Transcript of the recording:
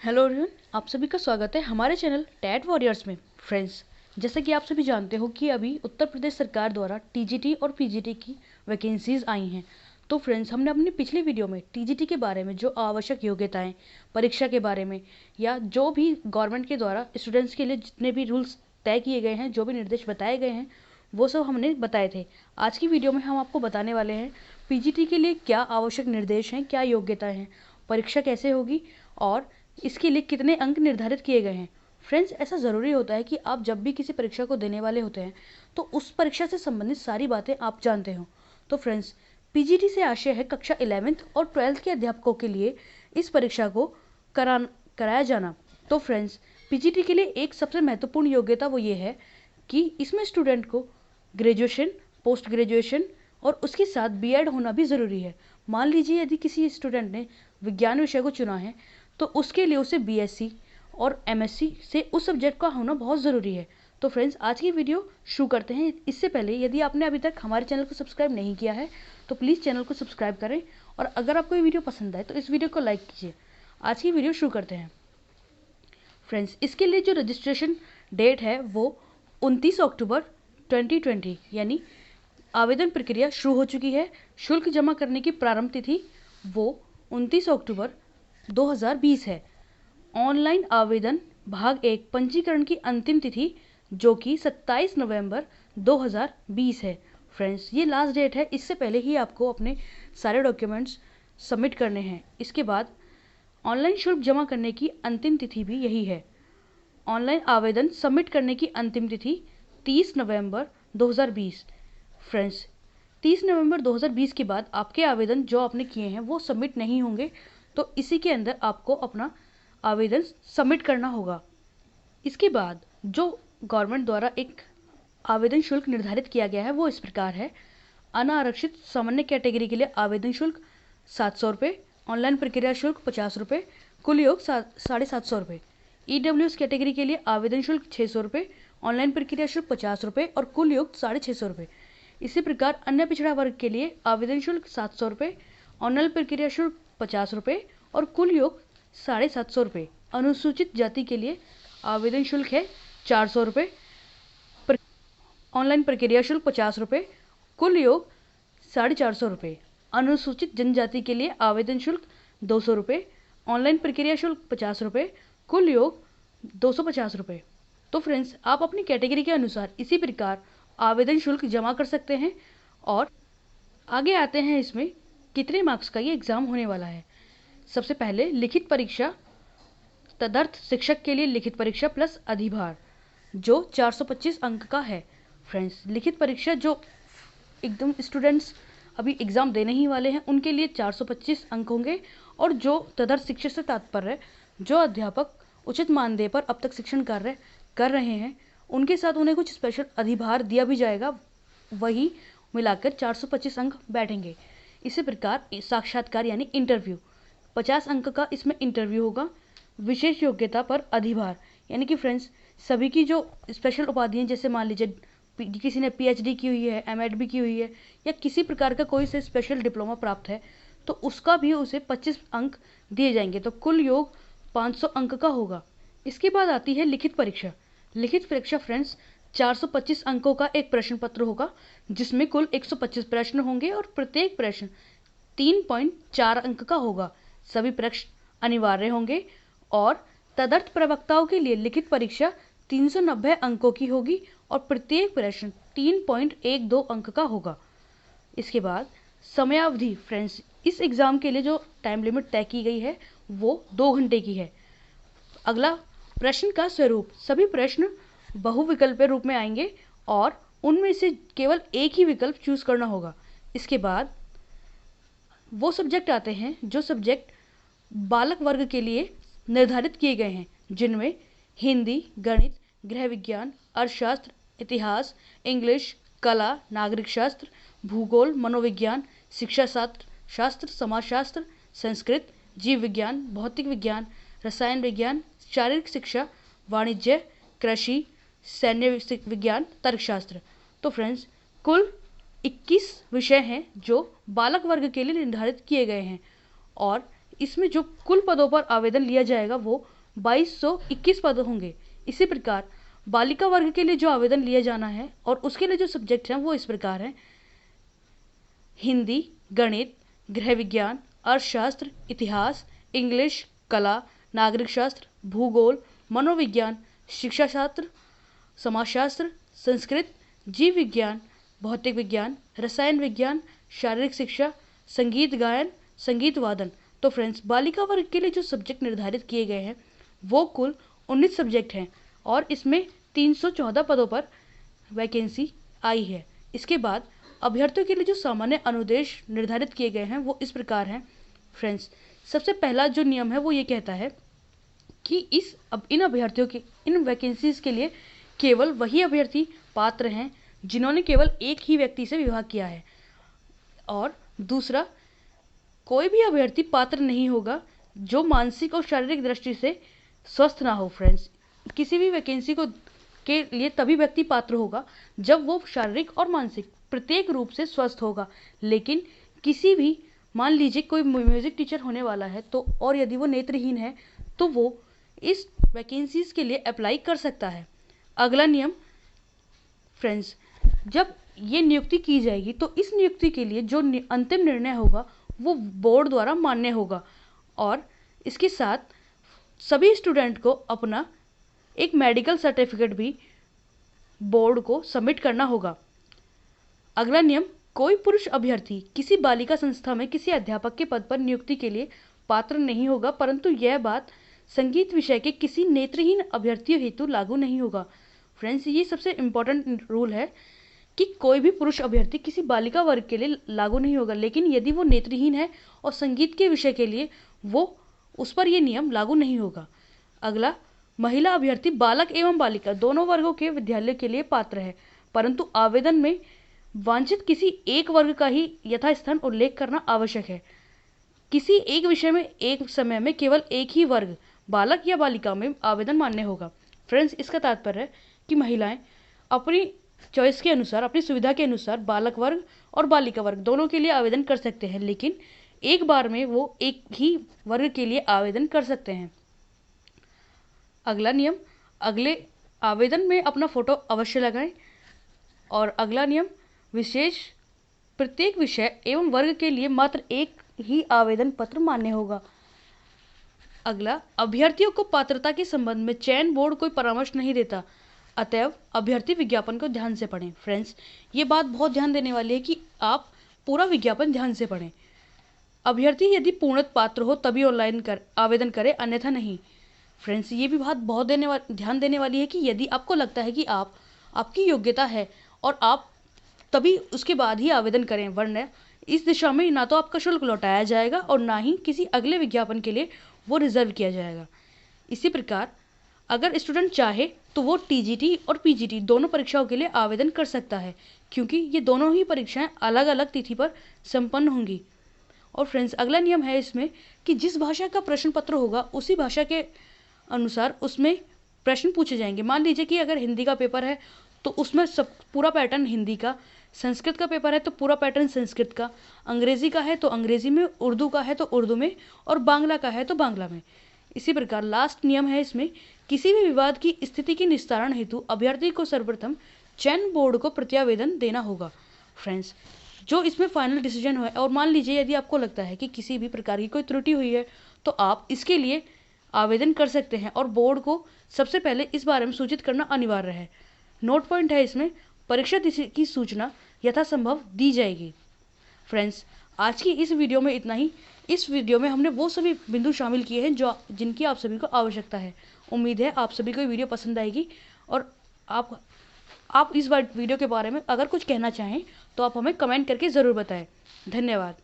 Hello everyone, आप सभी का स्वागत है हमारे चैनल टैट वॉरियर्स में। फ्रेंड्स, जैसा कि आप सभी जानते हो कि अभी उत्तर प्रदेश सरकार द्वारा टीजीटी और पीजीटी की वैकेंसीज आई हैं। तो फ्रेंड्स, हमने अपनी पिछली वीडियो में टीजीटी के बारे में जो आवश्यक योग्यताएं, परीक्षा के बारे में या जो भी गवर्नमेंट के द्वारा स्टूडेंट्स के लिए जितने भी रूल्स तय किए गए हैं, जो भी निर्देश बताए गए हैं, वो सब हमने बताए थे। आज की वीडियो में हम आपको बताने वाले हैं पीजीटी के लिए क्या आवश्यक निर्देश हैं, क्या योग्यताएं हैं, परीक्षा कैसे होगी और इसके लिए कितने अंक निर्धारित किए गए हैं। फ्रेंड्स, ऐसा ज़रूरी होता है कि आप जब भी किसी परीक्षा को देने वाले होते हैं तो उस परीक्षा से संबंधित सारी बातें आप जानते हो। तो फ्रेंड्स, पीजीटी से आशय है कक्षा 11th और 12th के अध्यापकों के लिए इस परीक्षा को कराया जाना। तो फ्रेंड्स, पीजीटी के लिए एक सबसे महत्वपूर्ण योग्यता वो ये है कि इसमें स्टूडेंट को ग्रेजुएशन, पोस्ट ग्रेजुएशन और उसके साथ बीएड होना भी ज़रूरी है। मान लीजिए यदि किसी स्टूडेंट ने विज्ञान विषय को चुना है तो उसके लिए उसे बीएससी और एमएससी से उस सब्जेक्ट का होना बहुत ज़रूरी है। तो फ्रेंड्स, आज की वीडियो शुरू करते हैं। इससे पहले यदि आपने अभी तक हमारे चैनल को सब्सक्राइब नहीं किया है तो प्लीज़ चैनल को सब्सक्राइब करें और अगर आपको ये वीडियो पसंद आए तो इस वीडियो को लाइक कीजिए। आज की वीडियो शुरू करते हैं। फ्रेंड्स, इसके लिए जो रजिस्ट्रेशन डेट है वो 29 अक्टूबर 2020 यानी आवेदन प्रक्रिया शुरू हो चुकी है। शुल्क जमा करने की प्रारंभ तिथि वो 29 अक्टूबर 2020 है। ऑनलाइन आवेदन भाग 1 पंजीकरण की अंतिम तिथि जो कि 27 नवंबर 2020 है। फ्रेंड्स, ये लास्ट डेट है। इससे पहले ही आपको अपने सारे डॉक्यूमेंट्स सबमिट करने हैं। इसके बाद ऑनलाइन शुल्क जमा करने की अंतिम तिथि भी यही है। ऑनलाइन आवेदन सबमिट करने की अंतिम तिथि 30 नवंबर 2020। फ्रेंड्स, 30 नवंबर 2020 के बाद आपके आवेदन जो आपने किए हैं वो सबमिट नहीं होंगे, तो इसी के अंदर आपको अपना आवेदन सबमिट करना होगा। इसके बाद जो गवर्नमेंट द्वारा एक आवेदन शुल्क निर्धारित किया गया है वो इस प्रकार है। अनारक्षित सामान्य कैटेगरी के लिए आवेदन शुल्क 700 रुपये, ऑनलाइन प्रक्रिया शुल्क 50 रुपये, कुल योग 750 रुपये। ईडब्ल्यूएस कैटेगरी के लिए आवेदन शुल्क 600 रुपये, ऑनलाइन प्रक्रिया शुल्क 50 रुपये और कुल योग 650 रुपये। इसी प्रकार अन्य पिछड़ा वर्ग के लिए आवेदन शुल्क 700 रुपये, ऑनलाइन प्रक्रिया शुल्क 50 रुपये और कुल योग 750 रुपये। अनुसूचित जाति के लिए आवेदन शुल्क है 400 रुपये, ऑनलाइन प्रक्रिया शुल्क 50 रुपये, कुल योग 450 रुपये। अनुसूचित जनजाति के लिए आवेदन शुल्क 200 रुपये, ऑनलाइन प्रक्रिया शुल्क 50 रुपये, कुल योग 250 रुपये। तो फ्रेंड्स, आप अपनी कैटेगरी के अनुसार इसी प्रकार आवेदन शुल्क जमा कर सकते हैं। और आगे आते हैं इसमें कितने मार्क्स का ये एग्ज़ाम होने वाला है। सबसे पहले लिखित परीक्षा, तदर्थ शिक्षक के लिए लिखित परीक्षा प्लस अधिभार जो 425 अंक का है। फ्रेंड्स, लिखित परीक्षा जो एकदम स्टूडेंट्स अभी एग्ज़ाम देने ही वाले हैं उनके लिए 425 अंक होंगे और जो तदर्थ शिक्षक से तात्पर्य है जो अध्यापक उचित मानदेय पर अब तक शिक्षण कार्य कर रहे हैं उनके साथ उन्हें कुछ स्पेशल अधिभार दिया भी जाएगा, वही मिलाकर 425 अंक बैठेंगे। इसी प्रकार साक्षात्कार यानी इंटरव्यू 50 अंक का इसमें इंटरव्यू होगा। विशेष योग्यता पर अधिभार यानी कि फ्रेंड्स, सभी की जो स्पेशल उपाधियाँ जैसे मान लीजिए किसी ने पीएचडी की हुई है, एमएड भी की हुई है या किसी प्रकार का कोई से स्पेशल डिप्लोमा प्राप्त है तो उसका भी उसे 25 अंक दिए जाएंगे, तो कुल योग 500 अंक का होगा। इसके बाद आती है लिखित परीक्षा। लिखित परीक्षा फ्रेंड्स 425 अंकों का एक प्रश्न पत्र होगा जिसमें कुल 125 प्रश्न होंगे और प्रत्येक प्रश्न 3.4 अंक का होगा। सभी प्रश्न अनिवार्य होंगे और तदर्थ प्रवक्ताओं के लिए लिखित परीक्षा 390 अंकों की होगी और प्रत्येक प्रश्न 3.12 अंक का होगा। इसके बाद समयावधि फ्रेंड्स, इस एग्ज़ाम के लिए जो टाइम लिमिट तय की गई है वो 2 घंटे की है। अगला प्रश्न का स्वरूप, सभी प्रश्न बहुविकल्प रूप में आएंगे और उनमें से केवल एक ही विकल्प चूज करना होगा। इसके बाद वो सब्जेक्ट आते हैं जो सब्जेक्ट बालक वर्ग के लिए निर्धारित किए गए हैं, जिनमें हिंदी, गणित, गृह विज्ञान, अर्थशास्त्र, इतिहास, इंग्लिश, कला, नागरिक शास्त्र, भूगोल, मनोविज्ञान, शिक्षा शास्त्र, समाजशास्त्र, संस्कृत, जीव विज्ञान, भौतिक विज्ञान, रसायन विज्ञान, शारीरिक शिक्षा, वाणिज्य, कृषि, सैन्य विज्ञान, तर्कशास्त्र। तो फ्रेंड्स, कुल 21 विषय हैं जो बालक वर्ग के लिए निर्धारित किए गए हैं और इसमें जो कुल पदों पर आवेदन लिया जाएगा वो 2221 पद होंगे। इसी प्रकार बालिका वर्ग के लिए जो आवेदन लिया जाना है और उसके लिए जो सब्जेक्ट हैं वो इस प्रकार हैं: हिंदी, गणित, गृह विज्ञान, अर्थशास्त्र, इतिहास, इंग्लिश, कला, नागरिक शास्त्र, भूगोल, मनोविज्ञान, शिक्षा शास्त्र, समाजशास्त्र, संस्कृत, जीव विज्ञान, भौतिक विज्ञान, रसायन विज्ञान, शारीरिक शिक्षा, संगीत गायन, संगीत वादन। तो फ्रेंड्स, बालिका वर्ग के लिए जो सब्जेक्ट निर्धारित किए गए हैं वो कुल 19 सब्जेक्ट हैं और इसमें 314 पदों पर वैकेंसी आई है। इसके बाद अभ्यर्थियों के लिए जो सामान्य अनुदेश निर्धारित किए गए हैं वो इस प्रकार हैं। फ्रेंड्स, सबसे पहला जो नियम है वो ये कहता है कि इन अभ्यर्थियों के इन वैकेंसीज के लिए केवल वही अभ्यर्थी पात्र हैं जिन्होंने केवल एक ही व्यक्ति से विवाह किया है। और दूसरा, कोई भी अभ्यर्थी पात्र नहीं होगा जो मानसिक और शारीरिक दृष्टि से स्वस्थ ना हो। फ्रेंड्स, किसी भी वैकेंसी को के लिए तभी व्यक्ति पात्र होगा जब वो शारीरिक और मानसिक प्रत्येक रूप से स्वस्थ होगा। लेकिन किसी भी, मान लीजिए कोई म्यूजिक टीचर होने वाला है तो, और यदि वो नेत्रहीन है तो वो इस वैकेंसीज के लिए अप्लाई कर सकता है। अगला नियम, फ्रेंड्स, जब ये नियुक्ति की जाएगी तो इस नियुक्ति के लिए जो अंतिम निर्णय होगा वो बोर्ड द्वारा मान्य होगा और इसके साथ सभी स्टूडेंट को अपना एक मेडिकल सर्टिफिकेट भी बोर्ड को सबमिट करना होगा। अगला नियम, कोई पुरुष अभ्यर्थी किसी बालिका संस्था में किसी अध्यापक के पद पर नियुक्ति के लिए पात्र नहीं होगा, परंतु यह बात संगीत विषय के किसी नेत्रहीन अभ्यर्थियों हेतु लागू नहीं होगा। फ्रेंड्स, ये सबसे इम्पोर्टेंट रूल है कि कोई भी पुरुष अभ्यर्थी किसी बालिका वर्ग के लिए लागू नहीं होगा, लेकिन यदि वो नेत्रहीन है और संगीत के विषय के लिए वो, उस पर यह नियम लागू नहीं होगा। अगला, महिला अभ्यर्थी बालक एवं बालिका दोनों वर्गों के विद्यालय के लिए पात्र है, परंतु आवेदन में वांछित किसी एक वर्ग का ही यथास्थान उल्लेख करना आवश्यक है। किसी एक विषय में एक समय में केवल एक ही वर्ग, बालक या बालिका, में आवेदन मान्य होगा। फ्रेंड्स, इसका तात्पर्य है कि महिलाएं अपनी चॉइस के अनुसार, अपनी सुविधा के अनुसार बालक वर्ग और बालिका वर्ग दोनों के लिए आवेदन कर सकते हैं, लेकिन एक बार में वो एक ही वर्ग के लिए आवेदन कर सकते हैं। अगला नियम, अगले आवेदन में अपना फोटो अवश्य लगाएं। और अगला नियम, विशेष प्रत्येक विषय एवं वर्ग के लिए मात्र एक ही आवेदन पत्र मान्य होगा। अगला, अभ्यर्थियों को पात्रता के संबंध में चयन बोर्ड कोई परामर्श नहीं देता, अतएव अभ्यर्थी विज्ञापन को ध्यान से पढ़ें। फ्रेंड्स, ये बात बहुत ध्यान देने वाली है कि आप पूरा विज्ञापन ध्यान से पढ़ें। अभ्यर्थी यदि पूर्णतः पात्र हो तभी ऑनलाइन आवेदन करें, अन्यथा नहीं। फ्रेंड्स, ये भी बात बहुत ध्यान देने वाली है कि यदि आपको लगता है कि आपकी योग्यता है और आप तभी उसके बाद ही आवेदन करें, वरना इस दिशा में ना तो आपका शुल्क लौटाया जाएगा और ना ही किसी अगले विज्ञापन के लिए वो रिजर्व किया जाएगा। इसी प्रकार अगर स्टूडेंट चाहे तो वो टीजीटी और पीजीटी दोनों परीक्षाओं के लिए आवेदन कर सकता है, क्योंकि ये दोनों ही परीक्षाएं अलग अलग तिथि पर संपन्न होंगी। और फ्रेंड्स, अगला नियम है इसमें कि जिस भाषा का प्रश्न पत्र होगा उसी भाषा के अनुसार उसमें प्रश्न पूछे जाएंगे। मान लीजिए कि अगर हिंदी का पेपर है तो उसमें सब पूरा पैटर्न हिंदी का, संस्कृत का पेपर है तो पूरा पैटर्न संस्कृत का, अंग्रेजी का है तो अंग्रेजी में, उर्दू का है तो उर्दू में, और बांग्ला का है तो बांग्ला में। इसी प्रकार लास्ट नियम है इसमें, किसी भी विवाद की स्थिति के निस्तारण हेतु अभ्यर्थी को सर्वप्रथम चयन बोर्ड को प्रत्यावेदन देना होगा। फ्रेंड्स, जो इसमें फाइनल डिसीजन है, और मान लीजिए यदि आपको लगता है कि किसी भी प्रकार की कोई त्रुटि हुई है तो आप इसके लिए आवेदन कर सकते हैं और बोर्ड को सबसे पहले इस बारे में सूचित करना अनिवार्य है। नोट पॉइंट है इसमें, परीक्षा तिथि की सूचना यथासंभव दी जाएगी। फ्रेंड्स, आज की इस वीडियो में इतना ही। इस वीडियो में हमने वो सभी बिंदु शामिल किए हैं जिनकी आप सभी को आवश्यकता है। उम्मीद है आप सभी को ये वीडियो पसंद आएगी और आप इस वीडियो के बारे में अगर कुछ कहना चाहें तो आप हमें कमेंट करके ज़रूर बताएं। धन्यवाद।